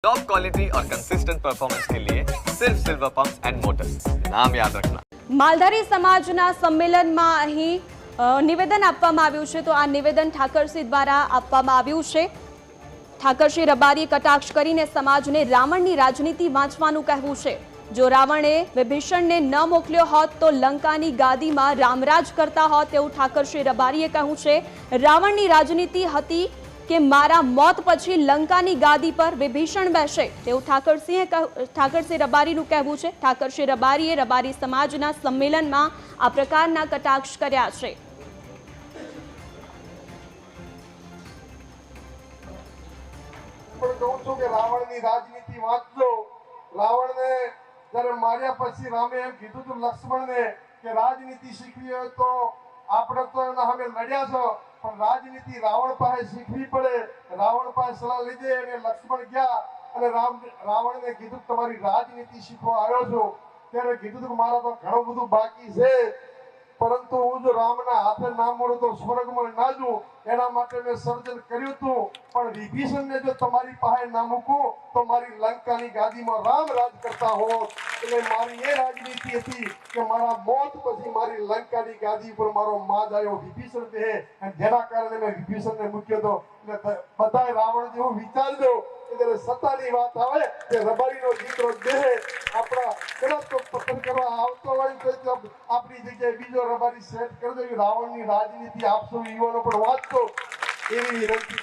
Top quality और consistent performance के लिए सिर्फ सिल्वर पंप्स एंड मोटर्स, नाम याद रखना। માલધારી સમાજના સંમેલનમાં અહીં નિવેદન આપવામાં આવ્યું છે, તો આ નિવેદન ઠાકરસિંહ દ્વારા આપવામાં આવ્યું છે। ઠાકરસિંહ રબારીએ કટાક્ષ કરીને સમાજને રાવણની રાજનીતિ વાંચવાનું કહેવું છે। જો રાવણે વિભીષણને ન મોકલ્યો હોત તો લંકાની ગાદીમાં રામરાજ કરતા હોત તેવું ઠાકરસિંહ રબારીએ કહ્યું છે। રાવણની રાજનીતિ હતી કે મારા મોત પછી લંકાની ગાદી પર વિભીષણ બેસે તેવું ઠાકરસિંહ રબારીનું કહેવું છે। ઠાકરસિંહ રબારીએ રબારી સમાજના સંમેલનમાં આ પ્રકારના કટાક્ષ કર્યા છે। कहूं छू कि रावण राजनीति वाँचो। रावण ने जયારે मार्या पछी रामे एम कीधुं तो लक्ष्मण ने कि राजनीति शीखवी हो तो आपणे तो एना सामे लड्या छो, पण राजनीति रावण पासे शीखवी पड़े। रावण पासे सलाह लीधे अने लक्ष्मण गया अने रावण ने कीधुं तमारी राजनीति शीखवा आव्यो छो। त्यारे कीधुं तो मारा तो घणुं बधुं बाकी छे, परंतु हूँ जो रामना हाथे ना मळुं तो स्वर्गमां ना जूं एना माटे मैं सर्जन कर्युं हतुं। पण विभीषण ने जो तमारी पासे ना मूकूं तो मारी लंकानी गादीमां राम राज करता होत। એટલે મારી એ રાજનીતિ હતી કે મારા મોત પછી મારી લંકાની ગાદી પર મારો માજ આવ્યો વિભીષણ દેહ, અને જેના કારણે મેં વિભીષણને મૂક્યો હતો। એટલે બધાય રાવણ જેવું વિચારજો કે જ્યારે સત્તાની વાત આવે કે રબારીનો દીકરો દેહ આપણા કદાચ તો પસંદ કરવા આવતો હોય તો આપણી જગ્યાએ બીજો રબારી સેટ કરી દો। રાવણની રાજનીતિ આપશો યુવાનો પણ વાંચતો એવી વિનંતી।